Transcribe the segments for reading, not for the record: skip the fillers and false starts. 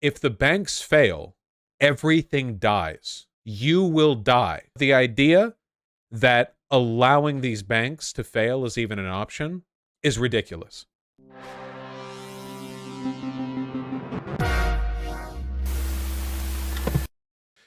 If the banks fail, everything dies. You will die. The idea that allowing these banks to fail is even an option is ridiculous.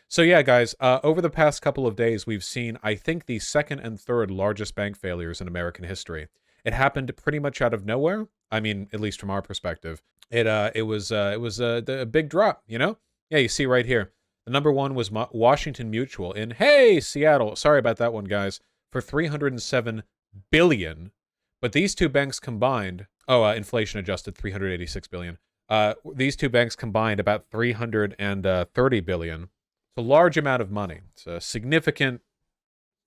So yeah, guys, over the past couple of days, we've seen, I think, the second and third largest bank failures in American history. It happened pretty much out of nowhere. I mean, at least from our perspective. It was a big drop, you know? Yeah, you see right here. The number one was Washington Mutual in, hey, Seattle. Sorry about that one, guys. For $307 billion. But these two banks combined, inflation adjusted, $386 billion. These two banks combined about $330 billion. It's a large amount of money. It's a significant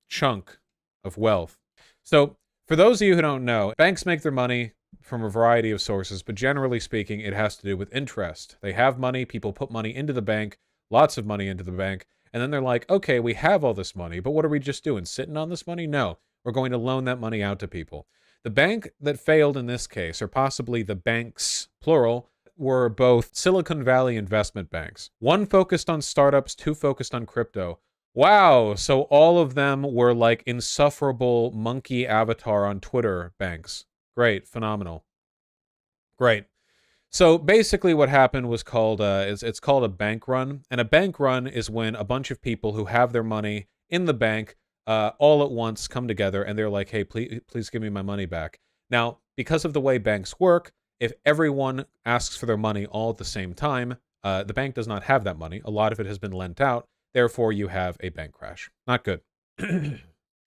chunk of wealth. So for those of you who don't know, banks make their money from a variety of sources, but generally speaking, it has to do with interest. They have money, people put money into the bank, lots of money into the bank, and then they're like, okay, we have all this money, but what are we just doing? Sitting on this money? No, we're going to loan that money out to people. The bank that failed in this case, or possibly the banks, plural, were both Silicon Valley investment banks. One focused on startups, two focused on crypto. Wow, so all of them were like insufferable monkey avatar on Twitter banks. Great, phenomenal. Great. So basically what happened was called, it's called a bank run. And a bank run is when a bunch of people who have their money in the bank all at once come together and they're like, hey, please give me my money back. Now, because of the way banks work, if everyone asks for their money all at the same time, the bank does not have that money. A lot of it has been lent out. Therefore, you have a bank crash. Not good.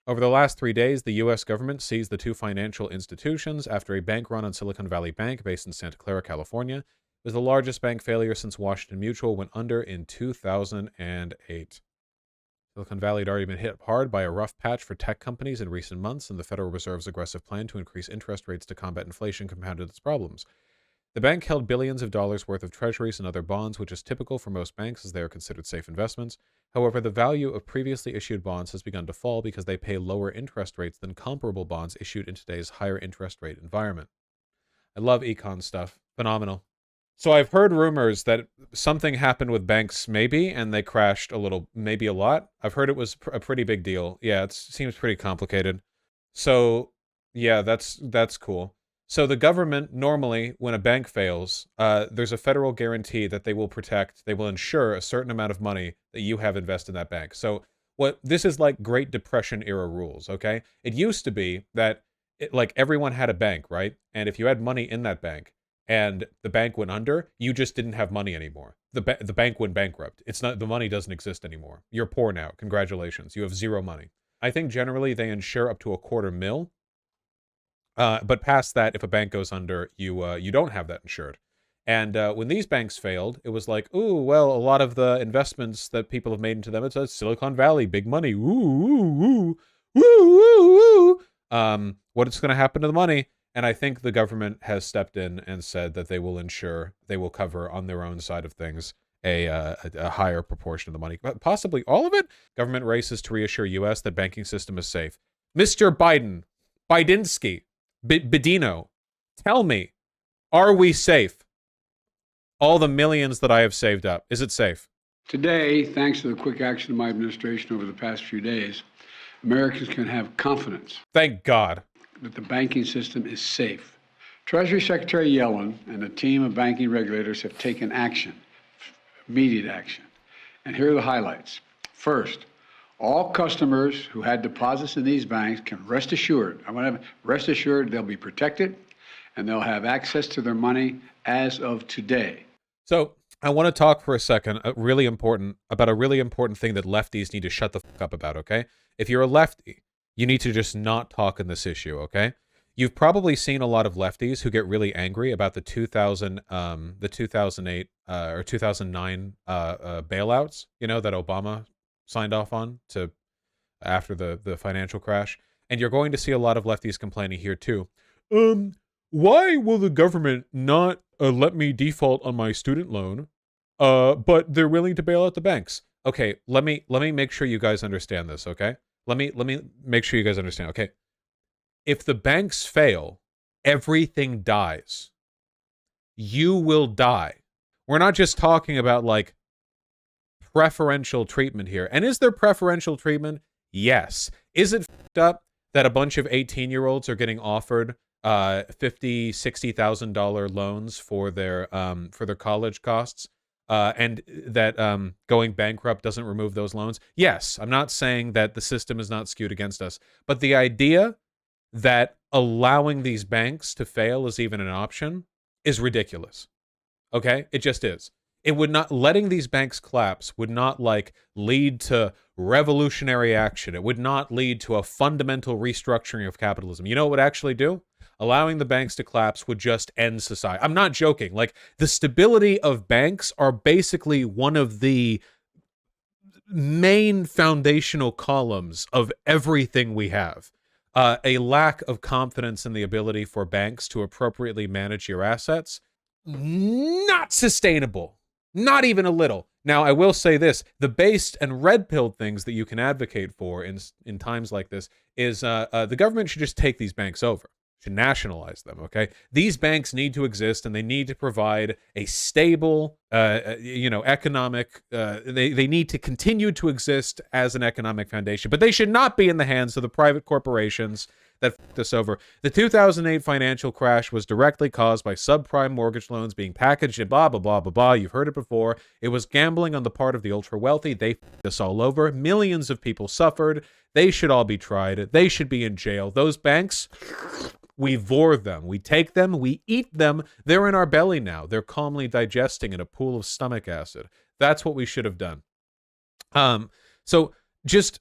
Over the last 3 days, the U.S. government seized the two financial institutions after a bank run on Silicon Valley Bank based in Santa Clara, California. It was the largest bank failure since Washington Mutual went under in 2008. Silicon Valley had already been hit hard by a rough patch for tech companies in recent months, and the Federal Reserve's aggressive plan to increase interest rates to combat inflation compounded its problems. The bank held billions of dollars worth of treasuries and other bonds, which is typical for most banks as they are considered safe investments. However, the value of previously issued bonds has begun to fall because they pay lower interest rates than comparable bonds issued in today's higher interest rate environment. I love econ stuff. Phenomenal. So I've heard rumors that something happened with banks maybe, and they crashed a little, maybe a lot. I've heard it was a pretty big deal. Yeah, it seems pretty complicated. So yeah, that's cool. So the government, normally, when a bank fails, there's a federal guarantee that they will insure a certain amount of money that you have invested in that bank. So this is like Great Depression era rules, okay? It used to be that like everyone had a bank, right? And if you had money in that bank and the bank went under, you just didn't have money anymore. The bank went bankrupt. The money doesn't exist anymore. You're poor now. Congratulations. You have zero money. I think generally they insure up to $250,000. But past that, if a bank goes under, you don't have that insured. And when these banks failed, it was like, ooh, well, a lot of the investments that people have made into them, it's a Silicon Valley, big money, ooh. What's going to happen to the money? And I think the government has stepped in and said that they will cover on their own side of things a higher proportion of the money, but possibly all of it. Government races to reassure U.S. that banking system is safe. Mr. Bidinsky. Bedino, tell me, are we safe? All the millions that I have saved up, is it safe? Today, thanks to the quick action of my administration over the past few days, Americans can have confidence. Thank God. That the banking system is safe. Treasury Secretary Yellen and a team of banking regulators have taken action, immediate action. And here are the highlights. First, all customers who had deposits in these banks can rest assured, rest assured they'll be protected and they'll have access to their money as of today. So I want to talk for a second about a really important thing that lefties need to shut the fuck up about, okay? If you're a lefty, you need to just not talk in this issue, okay? You've probably seen a lot of lefties who get really angry about the 2008 or 2009 bailouts, that Obama signed off on after the financial crash. And you're going to see a lot of lefties complaining here too. Why will the government not let me default on my student loan, but they're willing to bail out the banks? Okay, let me make sure you guys understand this, okay? Let me make sure you guys understand, okay? If the banks fail, everything dies. You will die. We're not just talking about like preferential treatment here. And is there preferential treatment? Yes. Is it fucked up that a bunch of 18-year-olds are getting offered $50,000, $60,000 loans for their college costs, and that going bankrupt doesn't remove those loans? Yes. I'm not saying that the system is not skewed against us, but the idea that allowing these banks to fail is even an option is ridiculous. Okay? It just is. It would not, letting these banks collapse would not like lead to revolutionary action. It would not lead to a fundamental restructuring of capitalism. You know what it would actually do? Allowing the banks to collapse would just end society. I'm not joking. Like, the stability of banks are basically one of the main foundational columns of everything we have. A lack of confidence in the ability for banks to appropriately manage your assets, not sustainable. Not even a little. Now, I will say this. The based and red-pilled things that you can advocate for in times like this is the government should just take these banks over. Should nationalize them, okay? These banks need to exist, and they need to provide a stable, economic, they need to continue to exist as an economic foundation, but they should not be in the hands of the private corporations that fucked us over. The 2008 financial crash was directly caused by subprime mortgage loans being packaged and blah, blah, blah, blah, blah. You've heard it before. It was gambling on the part of the ultra-wealthy. They fucked us all over. Millions of people suffered. They should all be tried. They should be in jail. Those banks, we vor them. We take them. We eat them. They're in our belly now. They're calmly digesting in a pool of stomach acid. That's what we should have done. So just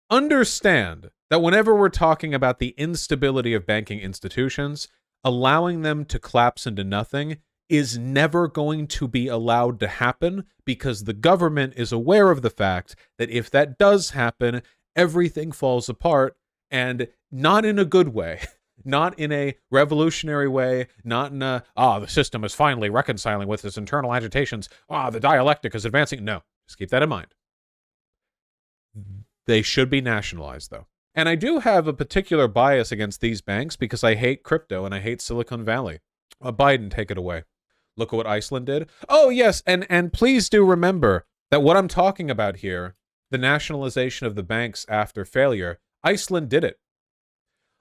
understand that whenever we're talking about the instability of banking institutions, allowing them to collapse into nothing is never going to be allowed to happen, because the government is aware of the fact that if that does happen, everything falls apart, and not in a good way. Not in a revolutionary way, not in a, the system is finally reconciling with its internal agitations, the dialectic is advancing. No, just keep that in mind. They should be nationalized, though. And I do have a particular bias against these banks because I hate crypto and I hate Silicon Valley. Biden, take it away. Look at what Iceland did. Oh, yes, and please do remember that what I'm talking about here, the nationalization of the banks after failure, Iceland did it.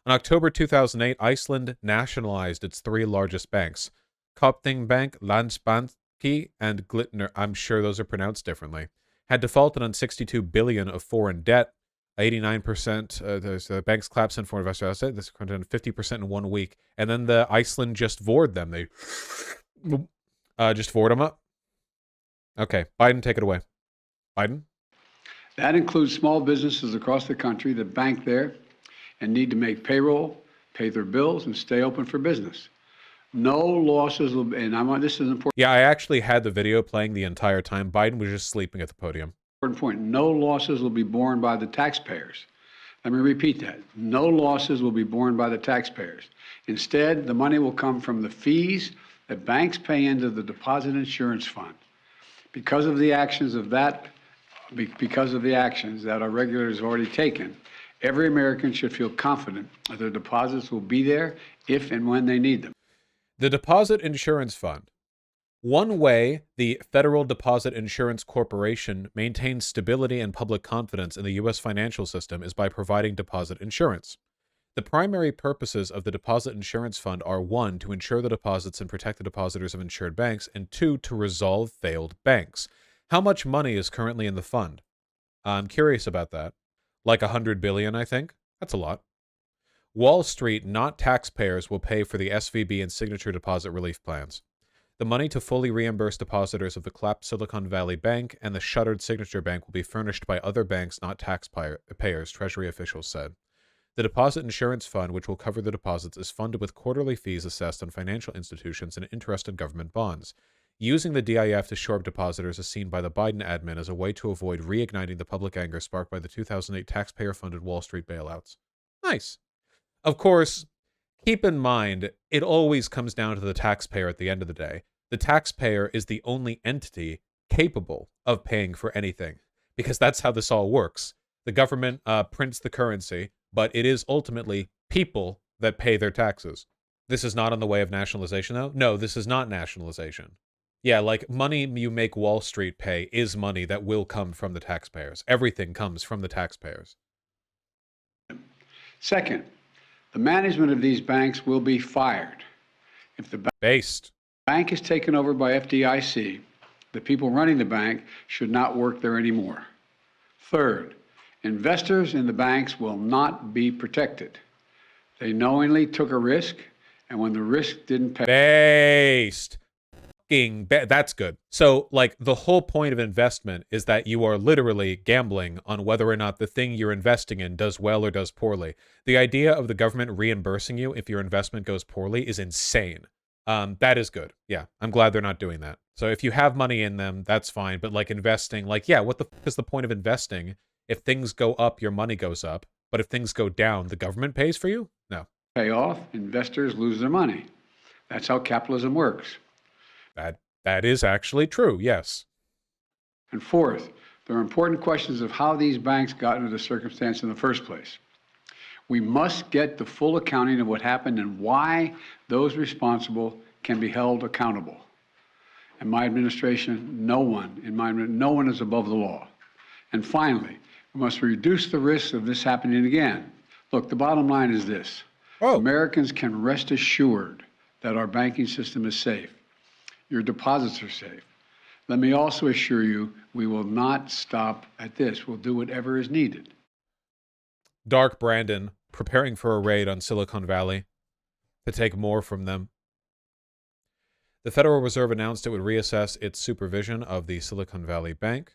In October 2008, Iceland nationalized its three largest banks, Kaupthing Bank, Landsbanki, and Glitnir. I'm sure those are pronounced differently. Had defaulted on $62 billion of foreign debt. 89%, the banks collapsed in foreign investor asset. This went down 50% in 1 week. And then the Iceland just vored them. They just vored them up. Okay, Biden, take it away. Biden? That includes small businesses across the country that bank there and need to make payroll, pay their bills, and stay open for business. No losses will be, and this is an important. Yeah, I actually had the video playing the entire time. Biden was just sleeping at the podium. Important point. No losses will be borne by the taxpayers. Let me repeat that. No losses will be borne by the taxpayers. Instead, the money will come from the fees that banks pay into the Deposit Insurance Fund. Because of the actions that our regulators have already taken, every American should feel confident that their deposits will be there if and when they need them. The Deposit Insurance Fund. One way the Federal Deposit Insurance Corporation maintains stability and public confidence in the U.S. financial system is by providing deposit insurance. The primary purposes of the Deposit Insurance Fund are 1, to insure the deposits and protect the depositors of insured banks, and 2, to resolve failed banks. How much money is currently in the fund? I'm curious about that. Like $100 billion, I think. That's a lot. Wall Street, not taxpayers, will pay for the SVB and Signature deposit relief plans. The money to fully reimburse depositors of the collapsed Silicon Valley Bank and the shuttered Signature Bank will be furnished by other banks, not taxpayers, Treasury officials said. The Deposit Insurance Fund, which will cover the deposits, is funded with quarterly fees assessed on financial institutions and interest in government bonds. Using the DIF to shore up depositors is seen by the Biden admin as a way to avoid reigniting the public anger sparked by the 2008 taxpayer-funded Wall Street bailouts. Nice. Of course, keep in mind, it always comes down to the taxpayer at the end of the day. The taxpayer is the only entity capable of paying for anything, because that's how this all works. The government prints the currency, but it is ultimately people that pay their taxes. This is not on the way of nationalization, though? No, this is not nationalization. Yeah, like money you make Wall Street pay is money that will come from the taxpayers. Everything comes from the taxpayers. Second, the management of these banks will be fired. If the Based. bank is taken over by FDIC, the people running the bank should not work there anymore. Third, investors in the banks will not be protected. They knowingly took a risk, and when the risk didn't pay. Based. That's good. So, like, the whole point of investment is that you are literally gambling on whether or not the thing you're investing in does well or does poorly. The idea of the government reimbursing you if your investment goes poorly is insane. That is good. Yeah, I'm glad they're not doing that. So if you have money in them, that's fine. But like investing, like, yeah, what the fuck is the point of investing? If things go up, your money goes up. But if things go down, the government pays for you? No. Pay off, investors lose their money. That's how capitalism works. That is actually true, yes. And fourth, there are important questions of how these banks got into the circumstance in the first place. We must get the full accounting of what happened and why those responsible can be held accountable. In my administration, no one is above the law. And finally, we must reduce the risk of this happening again. Look, the bottom line is this. Americans can rest assured that our banking system is safe. Your deposits are safe. Let me also assure you, we will not stop at this. We'll do whatever is needed. Dark Brandon, preparing for a raid on Silicon Valley to take more from them. The Federal Reserve announced it would reassess its supervision of the Silicon Valley Bank.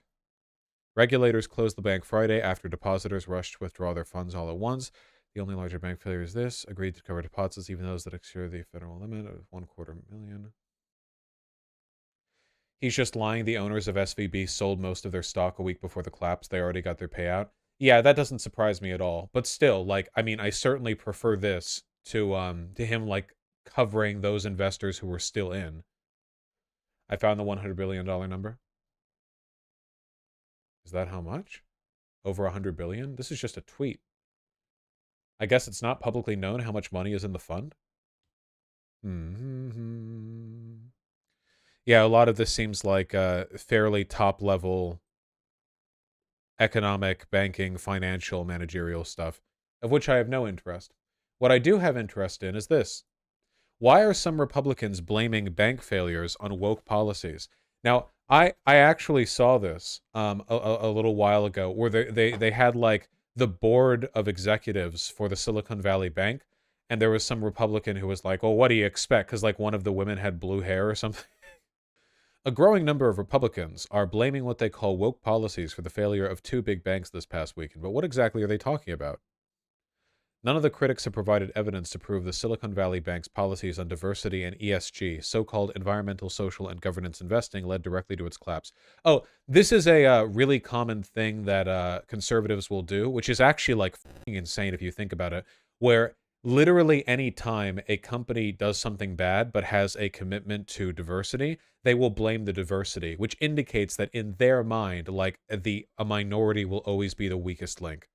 Regulators closed the bank Friday after depositors rushed to withdraw their funds all at once. The only larger bank failure is this, agreed to cover deposits, even those that exceed the federal limit of $250,000. He's just lying. The owners of SVB sold most of their stock a week before the collapse. They already got their payout. Yeah, that doesn't surprise me at all. But still, like, I mean, I certainly prefer this to him, like, covering those investors who were still in. I found the $100 billion number. Is that how much? Over 100 billion? This is just a tweet. I guess it's not publicly known how much money is in the fund. Yeah, a lot of this seems like fairly top-level economic, banking, financial, managerial stuff, of which I have no interest. What I do have interest in is this. Why are some Republicans blaming bank failures on woke policies? Now, I actually saw this a little while ago, where they had, like, the board of executives for the Silicon Valley Bank, and there was some Republican who was like, oh, what do you expect? Because, like, one of the women had blue hair or something. A growing number of Republicans are blaming what they call woke policies for the failure of two big banks this past weekend. But what exactly are they talking about? None of the critics have provided evidence to prove the Silicon Valley Bank's policies on diversity and ESG, so-called environmental, social, and governance investing, led directly to its collapse. Oh, this is a really common thing that conservatives will do, which is actually, like, fucking insane if you think about it, where literally any time a company does something bad but has a commitment to diversity, they will blame the diversity, which indicates that in their mind, like, a minority will always be the weakest link.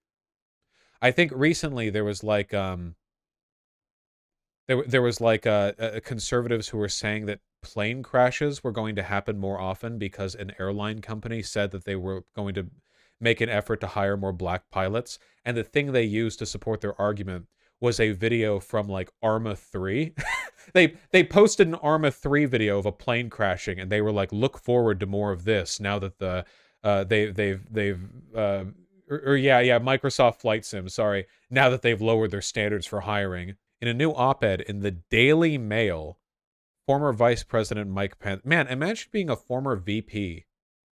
I think recently there was like there was like conservatives who were saying that plane crashes were going to happen more often because an airline company said that they were going to make an effort to hire more black pilots, and the thing they used to support their argument was a video from, like, Arma 3. They posted an Arma 3 video of a plane crashing, and they were like, look forward to more of this now that the Microsoft Flight Sim, sorry, now that they've lowered their standards for hiring. In a new op-ed in the Daily Mail, former Vice President Mike Pence, man, imagine being a former VP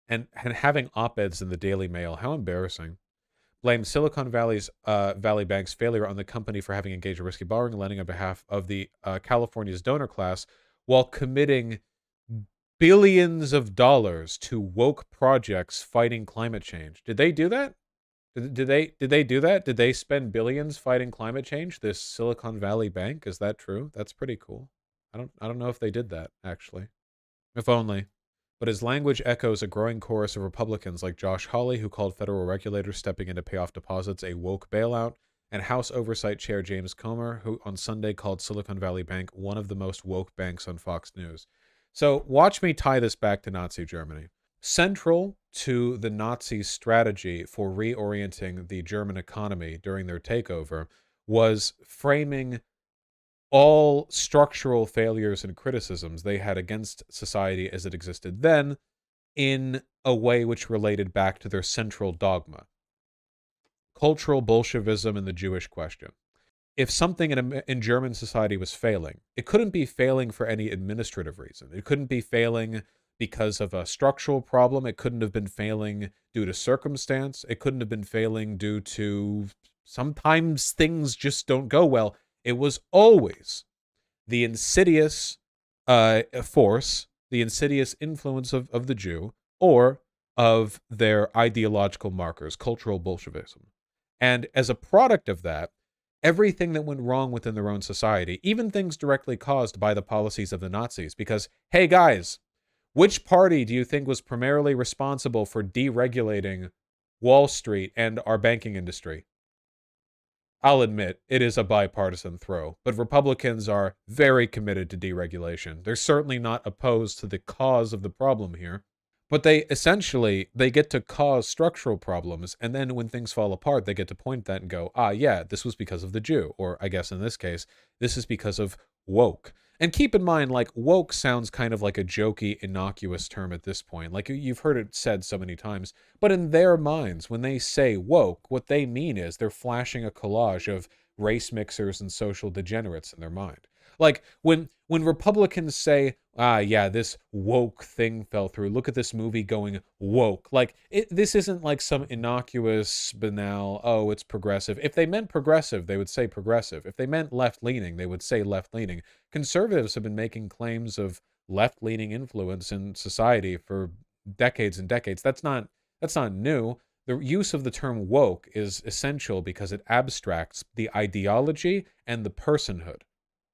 and having op-eds in the Daily Mail. How embarrassing. Blamed Silicon Valley Bank's failure on the company for having engaged in risky borrowing and lending on behalf of the California's donor class while committing billions of dollars to woke projects fighting climate change. Did they do that? Did they do that? Did they spend billions fighting climate change? This Silicon Valley Bank, is that true? That's pretty cool. I don't know if they did that, actually. If only. But his language echoes a growing chorus of Republicans like Josh Hawley, who called federal regulators stepping in to pay off deposits a woke bailout, and House Oversight Chair James Comer, who on Sunday called Silicon Valley Bank one of the most woke banks on Fox News. So watch me tie this back to Nazi Germany. Central to the Nazis' strategy for reorienting the German economy during their takeover was framing all structural failures and criticisms they had against society as it existed then in a way which related back to their central dogma: cultural Bolshevism and the Jewish question. If something in German society was failing, it couldn't be failing for any administrative reason. It couldn't be failing because of a structural problem. It couldn't have been failing due to circumstance. It couldn't have been failing due to sometimes things just don't go well. It was always the insidious force, the insidious influence of the Jew, or of their ideological markers, cultural Bolshevism. And as a product of that, everything that went wrong within their own society, even things directly caused by the policies of the Nazis. Because, hey guys, which party do you think was primarily responsible for deregulating Wall Street and our banking industry? I'll admit, it is a bipartisan throw, but Republicans are very committed to deregulation. They're certainly not opposed to the cause of the problem here. But they get to cause structural problems, and then when things fall apart, they get to point that and go, ah, yeah, this was because of the Jew. Or I guess in this case, this is because of woke. And keep in mind, like, woke sounds kind of like a jokey, innocuous term at this point. Like, you've heard it said so many times. But in their minds, when they say woke, what they mean is they're flashing a collage of race mixers and social degenerates in their mind. Like, when Republicans say, ah, yeah, this woke thing fell through. Look at this movie going woke. Like, this isn't like some innocuous, banal, oh, it's progressive. If they meant progressive, they would say progressive. If they meant left-leaning, they would say left-leaning. Conservatives have been making claims of left-leaning influence in society for decades and decades. That's not new. The use of the term woke is essential because it abstracts the ideology and the personhood.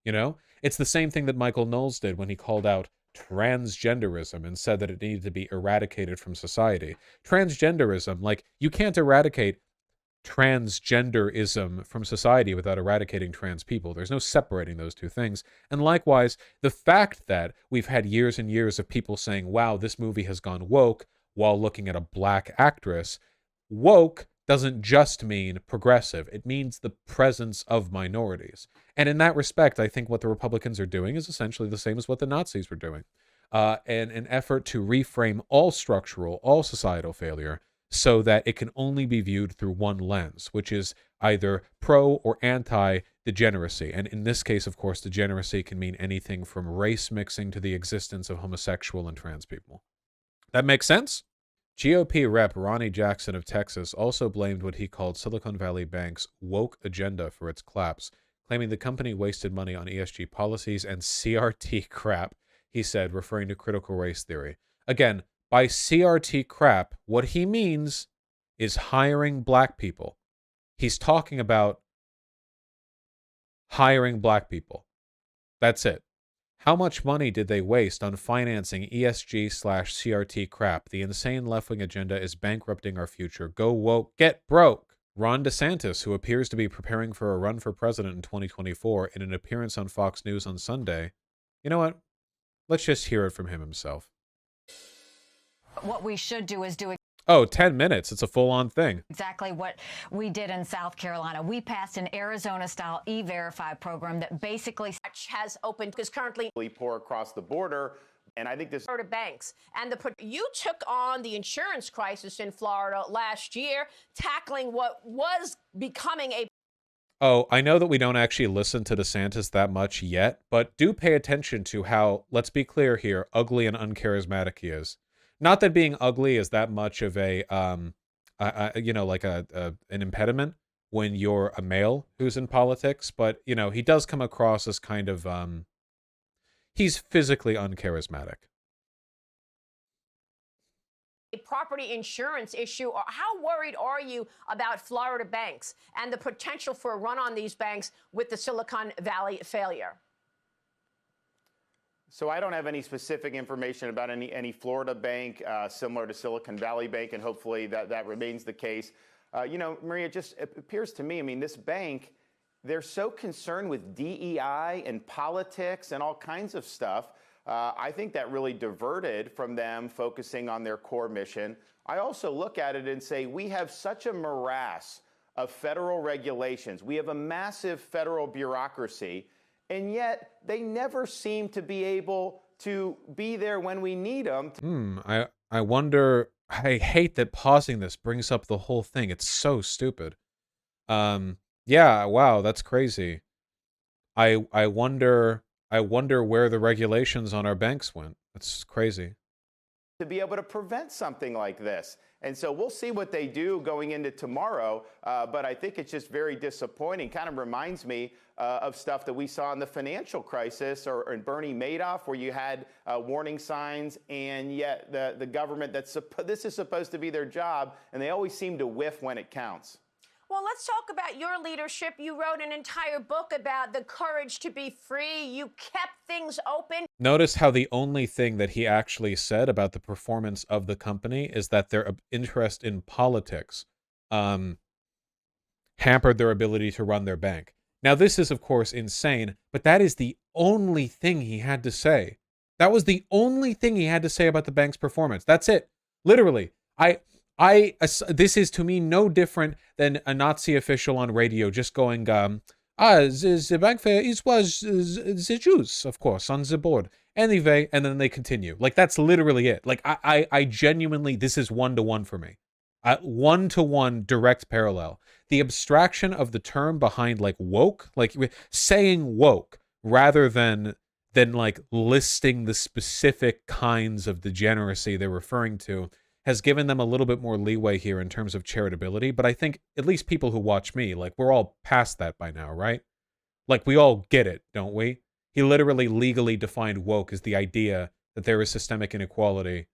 You know, it's the same thing that Michael Knowles did when he called out transgenderism and said that it needed to be eradicated from society. Transgenderism, like, you can't eradicate transgenderism from society without eradicating trans people. There's no separating those two things. And likewise, the fact that we've had years and years of people saying, wow, this movie has gone woke while looking at a black actress. Woke doesn't just mean progressive. It means the presence of minorities. And in that respect, I think what the Republicans are doing is essentially the same as what the Nazis were doing. And an effort to reframe all structural, all societal failure so that it can only be viewed through one lens, which is either pro or anti-degeneracy. And in this case, of course, degeneracy can mean anything from race mixing to the existence of homosexual and trans people. That makes sense? GOP Rep. Ronnie Jackson of Texas also blamed what he called Silicon Valley Bank's woke agenda for its collapse, claiming the company wasted money on ESG policies and CRT crap, he said, referring to critical race theory. Again, by CRT crap, what he means is hiring black people. He's talking about hiring black people. That's it. How much money did they waste on financing ESG/CRT crap? The insane left-wing agenda is bankrupting our future. Go woke, get broke. Ron DeSantis, who appears to be preparing for a run for president in 2024, in an appearance on Fox News on Sunday. You know what? Let's just hear it from him himself. What we should do is do Oh, 10 minutes. It's a full-on thing. exactly what we did in South Carolina. We passed an Arizona-style E-Verify program that basically has opened because currently pour across the border. And I think this Florida banks and you took on the insurance crisis in Florida last year, tackling what was becoming a Oh, I know that we don't actually listen to DeSantis that much yet, but do pay attention to how, let's be clear here, ugly and uncharismatic he is. Not that being ugly is that much of a, like an impediment when you're a male who's in politics, but, you know, he does come across as kind of, he's physically uncharismatic. property insurance issue. How worried are you about Florida banks and the potential for a run on these banks with the Silicon Valley failure? So I don't have any specific information about any Florida bank similar to Silicon Valley Bank, and hopefully that remains the case. Maria, it appears to me, I mean, this bank, they're so concerned with DEI and politics and all kinds of stuff. I think that really diverted from them focusing on their core mission. I also look at it and say we have such a morass of federal regulations. We have a massive federal bureaucracy, and yet they never seem to be able to be there when we need them. I wonder. I hate that pausing this brings up the whole thing. It's so stupid. Yeah, wow, that's crazy. I wonder where the regulations on our banks went. That's crazy. To be able to prevent something like this. And so we'll see what they do going into tomorrow. But I think it's just very disappointing. Kind of reminds me of stuff that we saw in the financial crisis or in Bernie Madoff, where you had warning signs, and yet the government, this is supposed to be their job, and they always seem to whiff when it counts. Well, let's talk about your leadership. You wrote an entire book about the courage to be free. You kept things open. Notice how the only thing that he actually said about the performance of the company is that their interest in politics hampered their ability to run their bank. Now, this is, of course, insane, but that is the only thing he had to say. That was the only thing he had to say about the bank's performance. That's it. Literally. This is to me no different than a Nazi official on radio just going, the bank fair, it was the Jews, of course, on the board. Anyway, and then they continue. Like, that's literally it. Like, I genuinely, this is one-to-one for me. One-to-one direct parallel. The abstraction of the term behind, like, woke, like, saying woke, rather than like, listing the specific kinds of degeneracy they're referring to, has given them a little bit more leeway here in terms of charitability. But I think at least people who watch me, like, we're all past that by now, right? Like, we all get it, don't we? He literally legally defined woke as the idea that there is systemic inequality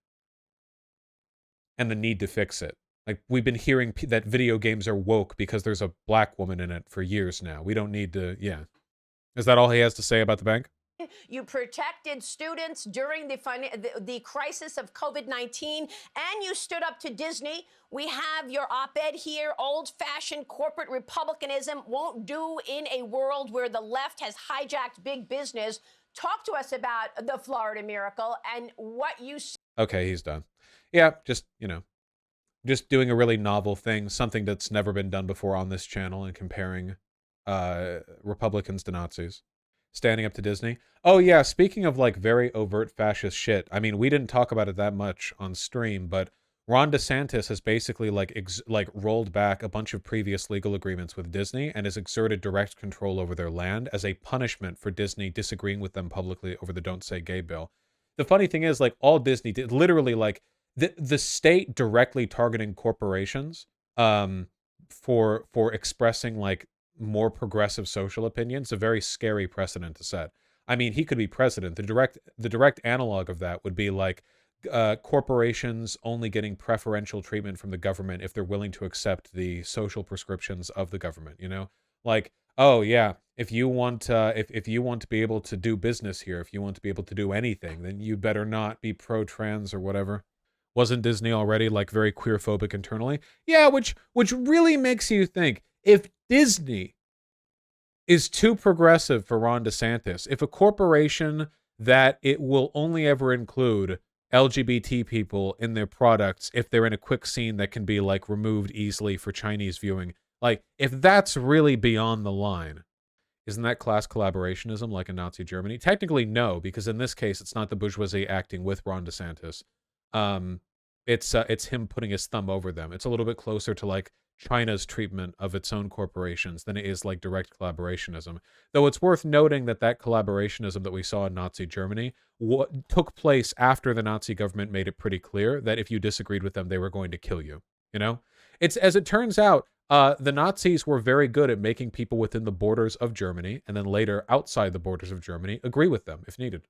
and the need to fix it. Like, we've been hearing that video games are woke because there's a black woman in it for years now. We don't need to, yeah. Is that all he has to say about the bank? You protected students during the crisis of COVID-19, and you stood up to Disney. We have your op-ed here. Old-fashioned corporate republicanism won't do in a world where the left has hijacked big business. Talk to us about the Florida miracle and what you see. Okay, he's done. Yeah, just, just doing a really novel thing, something that's never been done before on this channel, and comparing Republicans to Nazis. Standing up to Disney. Oh yeah, speaking of like very overt fascist shit, I mean, we didn't talk about it that much on stream, but Ron DeSantis has basically like rolled back a bunch of previous legal agreements with Disney and has exerted direct control over their land as a punishment for Disney disagreeing with them publicly over the Don't Say Gay bill. The funny thing is, like, all Disney did, literally, like, the state directly targeting corporations for expressing, like, more progressive social opinions, a very scary precedent to set. I mean, he could be president. The direct analog of that would be like corporations only getting preferential treatment from the government if they're willing to accept the social prescriptions of the government. Like, oh yeah, if you want if you want to be able to do business here, if you want to be able to do anything, then you better not be pro-trans or whatever. Wasn't Disney already like very queerphobic internally? Yeah, which really makes you think, if Disney is too progressive for Ron DeSantis, if a corporation that it will only ever include LGBT people in their products if they're in a quick scene that can be like removed easily for Chinese viewing, like, if that's really beyond the line, isn't that class collaborationism like in Nazi Germany? Technically, no, because in this case, it's not the bourgeoisie acting with Ron DeSantis. It's him putting his thumb over them. It's a little bit closer to like China's treatment of its own corporations than it is like direct collaborationism. Though it's worth noting that collaborationism that we saw in Nazi Germany took place after the Nazi government made it pretty clear that if you disagreed with them, they were going to kill you. It's, as it turns out, the Nazis were very good at making people within the borders of Germany, and then later outside the borders of Germany, agree with them if needed.